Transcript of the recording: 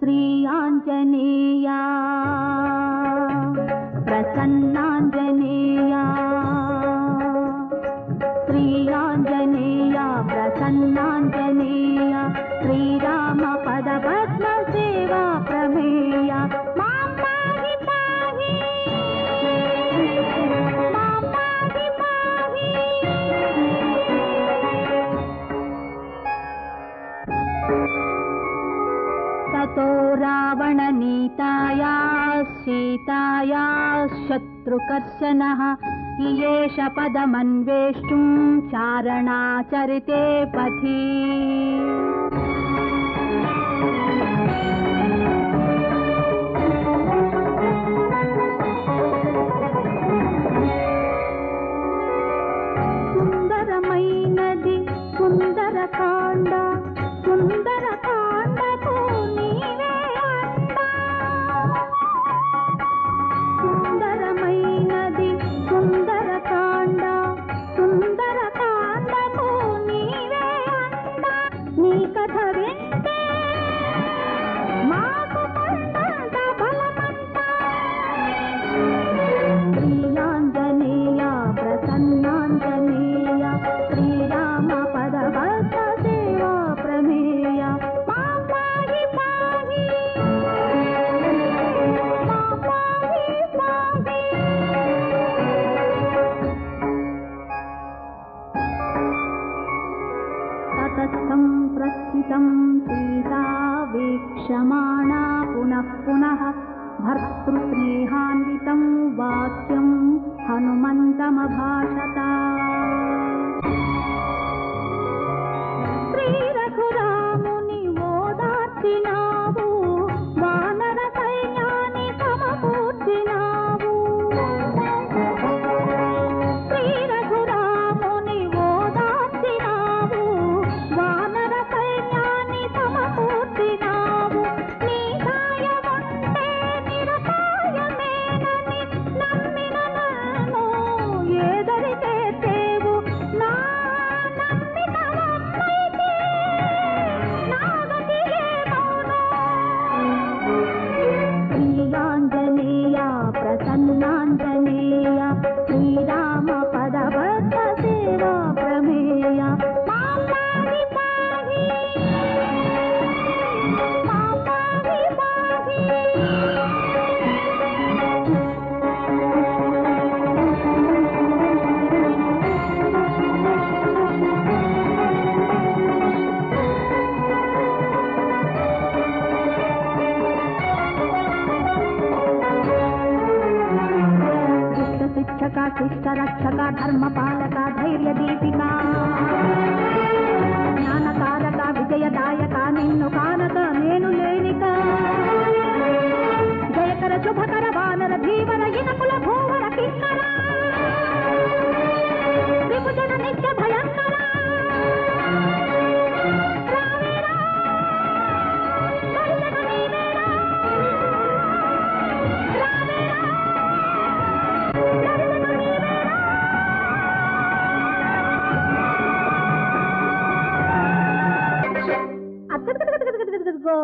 श्री आञ्जनेया प्रसन्नाञ्जनेया श्री आञ्जनेया प्रसन्नाञ्जनेया श्रीराम पदपद्म सेवा प्रमेया मां पाहि पाहि मां पाहि पाहि। ततो रावणनीताया सीताया शत्रुकर्षणः इयेष पदमन्वेष्टुं चारणाचरिते पथि। सुन्दरमैनदि सुन्दरकाण्ड सुन्दरकाण्डको नीवे अण्डा। सुन्दरमैनदि सुन्दरकाण्ड सुन्दरकाण्डको नीवे अण्डा। नी कथ विंटे माकु कंडंत बलमंत। श्री आञ्जनेय प्रसन्नाञ्जनेय श्रीराम पदपद्म सेवा प्रमेय मां पाहि पाहि मां पाहि पाहि। ततस्तं प्रस्थितं सीता वीक्षमाणा पुनः पुनः भर्तृस्नेहान्वितं वाक्यं हनुमन्तमभाषत। श्रीरघुरामुनि ओदार्चिनावु वानर सैन्यानि समकूर्चिनावु। श्रीरघुरामुनि ओदार्चिनावु वानर सैन्यानि समकूर्चिनावु। నీ సాయముంటే నిరపాయమేనని నమ్మిన నన్ను ఏదరి చేసేవు నా నమ్మితవమ్మైతే నా గతి ఏమౌను। శ్రీ ఆంజనేయ ప్రసన్నాంజనేయ శ్రీరామ పదపద్మ సేవా ప్రమేయ మాం పాहि పాहि మాం పాहि పాहि। शिष्ट शिक्षका शिष्ट रक्षका धर्मपालका धैर्य दीपिका జ్ఞానకారక విజయదాయక నిన్ను కానక నేను లేనిక। జయకర శుభకర వానర భీమర ఇనకుల భూవర కింకర త్రిభుజన నిత్య భయంకర రావేరా దర్శన నీవేరా రావేరా దర్శన నీవేరా। అక్కడికో